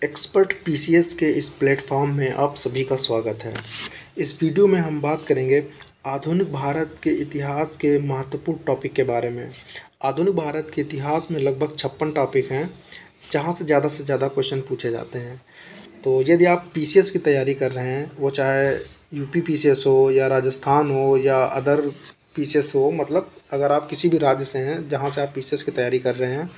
Expert PCS के इस platform में आप सभी का स्वागत है। इस वीडियो में हम बात करेंगे आधुनिक भारत के इतिहास के महत्वपूर्ण टॉपिक के बारे में। आधुनिक भारत के इतिहास में लगभग 56 टॉपिक हैं, जहां से ज़्यादा क्वेश्चन पूछे जाते हैं। तो यदि आप पीसीएस की तैयारी कर रहे हैं, वो चाहे यूपी पीसीएस हो या राजस्थान हो या अदर पीसीएस हो, मतलब अगर आप किसी भी राज्य से हैं जहां से आप पीसीएस की तैयारी कर रहे हैं,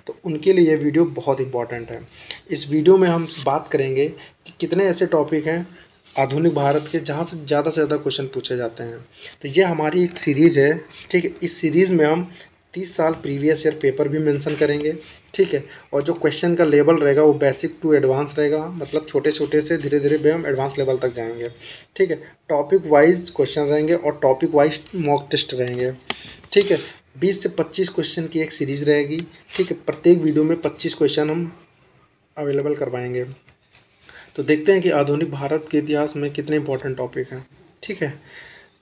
तो उनके लिए ये वीडियो बहुत इंपॉर्टेंट है। इस वीडियो में हम बात करेंगे कि कितने ऐसे टॉपिक हैं आधुनिक भारत के जहाँ से ज़्यादा क्वेश्चन पूछे जाते हैं। तो ये हमारी एक सीरीज़ है, ठीक है। इस सीरीज़ में हम 30 साल प्रीवियस ईयर पेपर भी मेंशन करेंगे, ठीक है। और जो क्वेश्चन का लेवल रहेगा वो बेसिक टू एडवांस रहेगा, मतलब छोटे छोटे से धीरे धीरे भी हम एडवांस लेवल तक जाएंगे, ठीक है। टॉपिक वाइज क्वेश्चन रहेंगे और टॉपिक वाइज मॉक टेस्ट रहेंगे, ठीक है। 20 से 25 क्वेश्चन की एक सीरीज़ रहेगी, ठीक है। प्रत्येक वीडियो में 25 क्वेश्चन हम अवेलेबल करवाएंगे। तो देखते हैं कि आधुनिक भारत के इतिहास में कितने इंपॉर्टेंट टॉपिक हैं, ठीक है।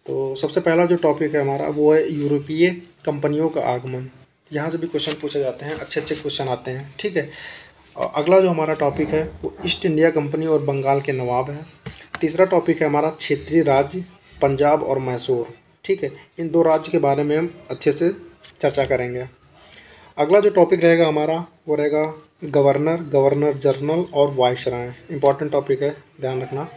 तो सबसे पहला जो टॉपिक है हमारा वो है यूरोपीय कंपनियों का आगमन। यहाँ से भी क्वेश्चन पूछे जाते हैं, अच्छे क्वेश्चन आते हैं, ठीक है। और अगला जो हमारा टॉपिक है वो ईस्ट इंडिया कंपनी और बंगाल के नवाब है। तीसरा टॉपिक है हमारा क्षेत्रीय राज्य पंजाब और मैसूर, ठीक है। इन दो राज्य के बारे में हम अच्छे से चर्चा करेंगे। अगला जो टॉपिक रहेगा हमारा वो रहेगा गवर्नर जनरल और वाइसराय। इंपॉर्टेंट टॉपिक है, ध्यान रखना,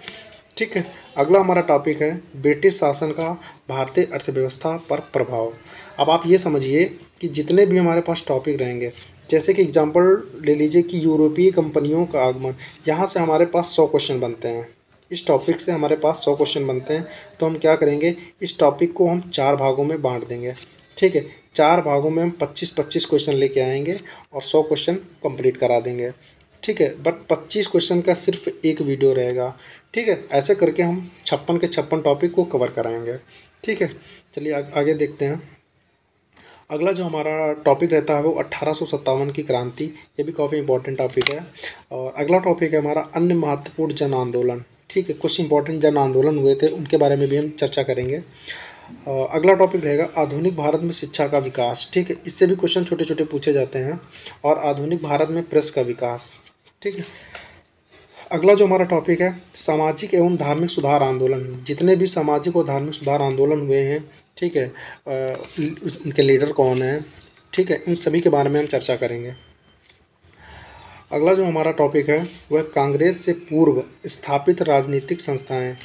ठीक है। अगला हमारा टॉपिक है ब्रिटिश शासन का भारतीय अर्थव्यवस्था पर प्रभाव। अब आप ये समझिए कि जितने भी हमारे पास टॉपिक रहेंगे, जैसे कि एग्जांपल ले लीजिए कि यूरोपीय कंपनियों का आगमन, यहाँ से हमारे पास 100 क्वेश्चन बनते हैं। इस टॉपिक से हमारे पास 100 क्वेश्चन बनते हैं। तो हम क्या करेंगे, इस टॉपिक को हम 4 भागों में बांट देंगे, ठीक है। 4 भागों में हम 25-25 क्वेश्चन लेके आएंगे और 100 क्वेश्चन कंप्लीट करा देंगे, ठीक है। बट 25 क्वेश्चन का सिर्फ एक वीडियो रहेगा, ठीक है। ऐसे करके हम 56 के 56 टॉपिक को कवर कराएंगे, ठीक है। चलिए आगे देखते हैं। अगला जो हमारा टॉपिक रहता है वो 1857 की क्रांति। ये भी काफ़ी इंपॉर्टेंट टॉपिक है। और अगला टॉपिक है हमारा अन्य महत्वपूर्ण जन आंदोलन, ठीक है। कुछ इंपॉर्टेंट जन आंदोलन हुए थे, उनके बारे में भी हम चर्चा करेंगे। अगला टॉपिक रहेगा आधुनिक भारत में शिक्षा का विकास, ठीक है। इससे भी क्वेश्चन छोटे छोटे पूछे जाते हैं। और आधुनिक भारत में प्रेस का विकास, ठीक है। अगला जो हमारा टॉपिक है सामाजिक एवं धार्मिक सुधार आंदोलन। जितने भी सामाजिक और धार्मिक सुधार आंदोलन हुए हैं, ठीक है, उनके लीडर कौन है, ठीक है, इन सभी के बारे में हम चर्चा करेंगे। अगला जो हमारा टॉपिक है वह कांग्रेस से पूर्व स्थापित राजनीतिक संस्थाएं।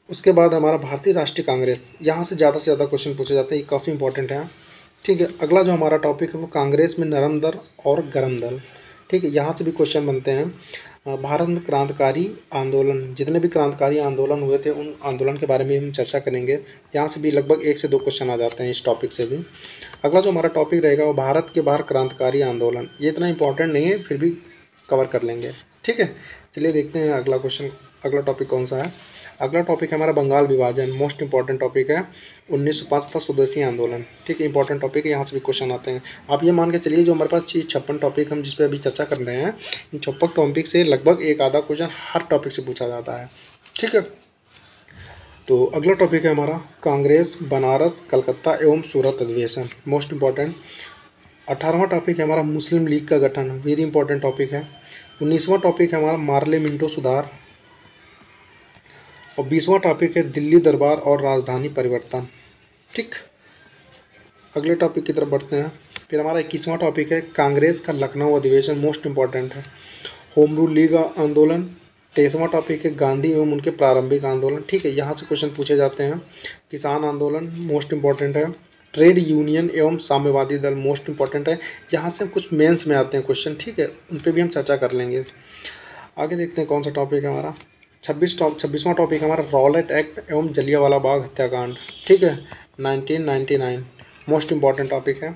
उसके बाद हमारा भारतीय राष्ट्रीय कांग्रेस। यहाँ से ज़्यादा क्वेश्चन पूछे जाते हैं, ये काफ़ी इंपॉर्टेंट है, ठीक है। अगला जो हमारा टॉपिक है वो कांग्रेस में नरम दल और गरम दल, ठीक है। यहाँ से भी क्वेश्चन बनते हैं। भारत में क्रांतिकारी आंदोलन, जितने भी क्रांतिकारी आंदोलन हुए थे उन आंदोलन के बारे में हम चर्चा करेंगे। यहाँ से भी लगभग 1 से 2 क्वेश्चन आ जाते हैं इस टॉपिक से भी। अगला जो हमारा टॉपिक रहेगा वो भारत के बाहर क्रांतिकारी आंदोलन। ये इतना इंपॉर्टेंट नहीं है, फिर भी कवर कर लेंगे, ठीक है। चलिए देखते हैं अगला क्वेश्चन, अगला टॉपिक कौन सा है। अगला टॉपिक है हमारा बंगाल विभाजन। मोस्ट इंपॉर्टेंट टॉपिक है। 1905 था स्वदेशी आंदोलन, ठीक है। इंपॉर्टेंट टॉपिक है, यहाँ से भी क्वेश्चन आते हैं। आप ये मान के चलिए जो हमारे पास 56 टॉपिक हम जिस पे अभी चर्चा कर रहे हैं, इन 56 टॉपिक से लगभग एक आधा क्वेश्चन हर टॉपिक से पूछा जाता है, ठीक है। तो अगला टॉपिक है हमारा कांग्रेस बनारस कलकत्ता एवं सूरत अधिवेशन। Most important. 18वां टॉपिक है हमारा मुस्लिम लीग का गठन। वेरी इंपॉर्टेंट टॉपिक है। 19वां टॉपिक है हमारा मार्ले मिंटो सुधार। और 20वां टॉपिक है दिल्ली दरबार और राजधानी परिवर्तन, ठीक। अगले टॉपिक की तरफ बढ़ते हैं। फिर हमारा 21वां टॉपिक है कांग्रेस का लखनऊ अधिवेशन। मोस्ट इंपॉर्टेंट है। होम रूल लीग आंदोलन। 23वां टॉपिक है गांधी एवं उनके प्रारंभिक आंदोलन, ठीक है। यहाँ से क्वेश्चन पूछे जाते हैं। किसान आंदोलन मोस्ट इंपॉर्टेंट है। ट्रेड यूनियन एवं साम्यवादी दल मोस्ट इंपॉर्टेंट है। यहाँ से कुछ मेंस में आते हैं क्वेश्चन, ठीक है, उन पर भी हम चर्चा कर लेंगे। आगे देखते हैं कौन सा टॉपिक है हमारा। 26वां टॉपिक हमारा रॉलेट एक्ट एवं जलियांवाला बाग हत्याकांड, ठीक है, 1999। मोस्ट इंपॉर्टेंट टॉपिक है।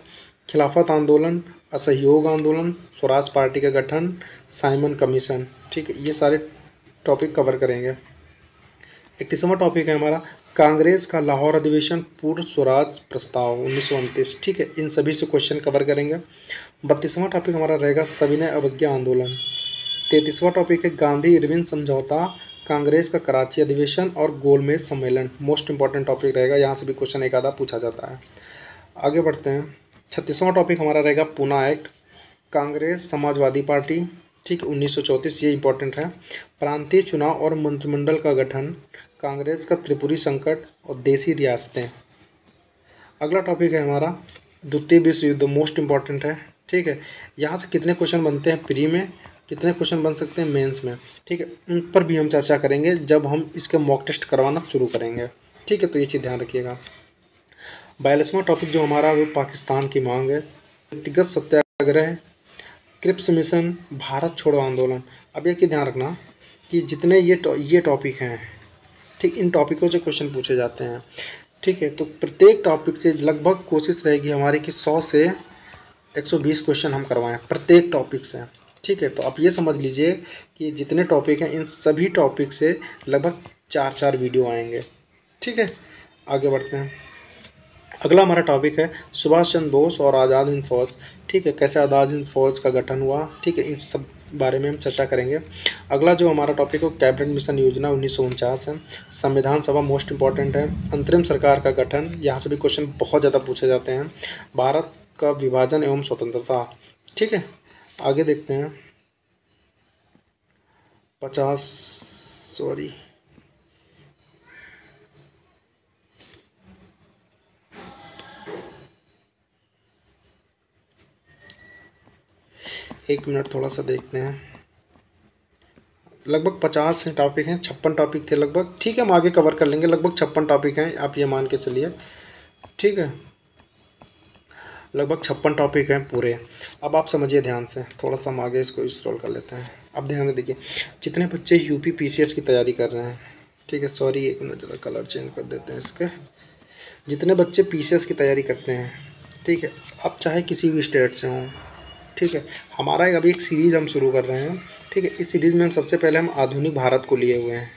खिलाफत आंदोलन, असहयोग आंदोलन, स्वराज पार्टी का गठन, साइमन कमीशन, ठीक है। ये सारे टॉपिक कवर करेंगे। 31वां टॉपिक है हमारा कांग्रेस का लाहौर अधिवेशन पूर्ण स्वराज प्रस्ताव 1929, ठीक है। इन सभी से क्वेश्चन कवर करेंगे। 32वां टॉपिक हमारा रहेगा सविनय अवज्ञा आंदोलन। 33वां टॉपिक है गांधी इरविन समझौता, कांग्रेस का कराची अधिवेशन और गोलमेज सम्मेलन। मोस्ट इंपॉर्टेंट टॉपिक रहेगा, यहाँ से भी क्वेश्चन एक आधा पूछा जाता है। आगे बढ़ते हैं। 36वां टॉपिक हमारा रहेगा पूना एक्ट, कांग्रेस समाजवादी पार्टी, ठीक है, 1934 ये इंपॉर्टेंट है। प्रांतीय चुनाव और मंत्रिमंडल का गठन, कांग्रेस का त्रिपुरी संकट और देसी रियासतें। अगला टॉपिक है हमारा द्वितीय विश्व युद्ध, मोस्ट इंपॉर्टेंट है। ठीक है, यहाँ से कितने क्वेश्चन बनते हैं प्री में, कितने क्वेश्चन बन सकते हैं मेंस में। ठीक है, उन पर भी हम चर्चा करेंगे जब हम इसके मॉक टेस्ट करवाना शुरू करेंगे। ठीक है, तो ये चीज़ ध्यान रखिएगा। 42वां टॉपिक जो हमारा वो पाकिस्तान की मांग है, व्यक्तिगत सत्याग्रह, क्रिप्स मिशन, भारत छोड़ो आंदोलन। अब एक चीज़ ध्यान रखना कि जितने ये टॉपिक हैं, ठीक, इन टॉपिकों से क्वेश्चन पूछे जाते हैं। ठीक है, तो प्रत्येक टॉपिक से लगभग कोशिश रहेगी हमारी कि 100 से 120 क्वेश्चन हम करवाएं प्रत्येक टॉपिक से। ठीक है, तो आप ये समझ लीजिए कि जितने टॉपिक हैं इन सभी टॉपिक से लगभग 4-4 वीडियो आएंगे। ठीक है, आगे बढ़ते हैं। अगला हमारा टॉपिक है सुभाष चंद्र बोस और आज़ाद हिंद फौज। ठीक है, कैसे आज़ाद हिंद फौज का गठन हुआ। ठीक है, इन सब बारे में हम चर्चा करेंगे। अगला जो हमारा टॉपिक है कैबिनेट मिशन योजना 1949 है। संविधान सभा मोस्ट इंपॉर्टेंट है। अंतरिम सरकार का गठन, यहाँ से भी क्वेश्चन बहुत ज़्यादा पूछे जाते हैं। भारत का विभाजन एवं स्वतंत्रता। ठीक है, आगे देखते हैं। 50 सॉरी एक मिनट, थोड़ा सा देखते हैं। लगभग 50 टॉपिक हैं, 56 टॉपिक थे लगभग। ठीक है, हम आगे कवर कर लेंगे। लगभग 56 टॉपिक हैं, आप ये मान के चलिए। ठीक है, लगभग 56 टॉपिक हैं पूरे। अब आप समझिए ध्यान से, थोड़ा सा हम आगे इसको स्क्रॉल कर लेते हैं। अब ध्यान से देखिए, जितने बच्चे यूपी पीसीएस की तैयारी कर रहे हैं। ठीक है, सॉरी एक मिनट, ज़रा कलर चेंज कर देते हैं इसके। जितने बच्चे पीसीएस की तैयारी करते हैं, ठीक है, आप चाहे किसी भी स्टेट से हों, ठीक है, हमारा अभी एक सीरीज़ हम शुरू कर रहे हैं। ठीक है, इस सीरीज़ में हम सबसे पहले हम आधुनिक भारत को लिए हुए हैं।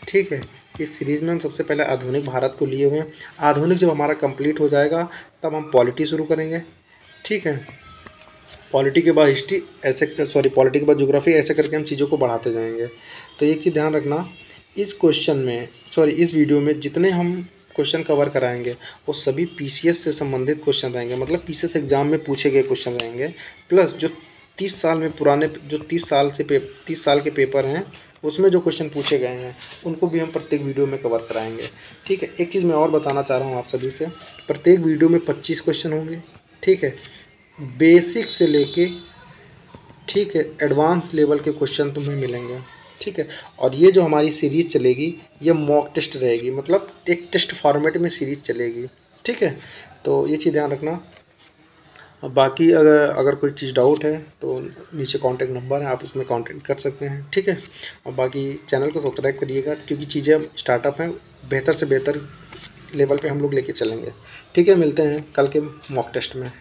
ठीक है, इस सीरीज़ में हम सबसे पहले आधुनिक भारत को लिए हुए हैं। आधुनिक जब हमारा कंप्लीट हो जाएगा तब हम पॉलिटी शुरू करेंगे। ठीक है, पॉलिटी के बाद हिस्ट्री, ऐसे सॉरी पॉलिटी के बाद ज्योग्राफी, ऐसे करके हम चीज़ों को बढ़ाते जाएंगे। तो एक चीज़ ध्यान रखना, इस क्वेश्चन में इस वीडियो में जितने हम क्वेश्चन कवर कराएंगे वो सभी पीसीएस से संबंधित क्वेश्चन रहेंगे, मतलब पीसीएस एग्जाम में पूछे गए क्वेश्चन रहेंगे। प्लस जो 30 साल में पुराने, जो 30 साल के पेपर हैं उसमें जो क्वेश्चन पूछे गए हैं उनको भी हम प्रत्येक वीडियो में कवर कराएंगे। ठीक है, एक चीज़ मैं और बताना चाह रहा हूँ आप सभी से, प्रत्येक वीडियो में 25 क्वेश्चन होंगे। ठीक है, बेसिक से लेके, ठीक है, एडवांस लेवल के क्वेश्चन तुम्हें मिलेंगे। ठीक है, और ये जो हमारी सीरीज़ चलेगी ये मॉक टेस्ट रहेगी, मतलब एक टेस्ट फॉर्मेट में सीरीज़ चलेगी। ठीक है, तो ये चीज़ ध्यान रखना। बाकी अगर कोई चीज़ डाउट है तो नीचे कॉन्टैक्ट नंबर है, आप उसमें कॉन्टैक्ट कर सकते हैं। ठीक है, और बाकी चैनल को सब्सक्राइब करिएगा क्योंकि चीज़ें स्टार्टअप हैं, बेहतर से बेहतर लेवल पे हम लोग लेके चलेंगे। ठीक है, मिलते हैं कल के मॉक टेस्ट में।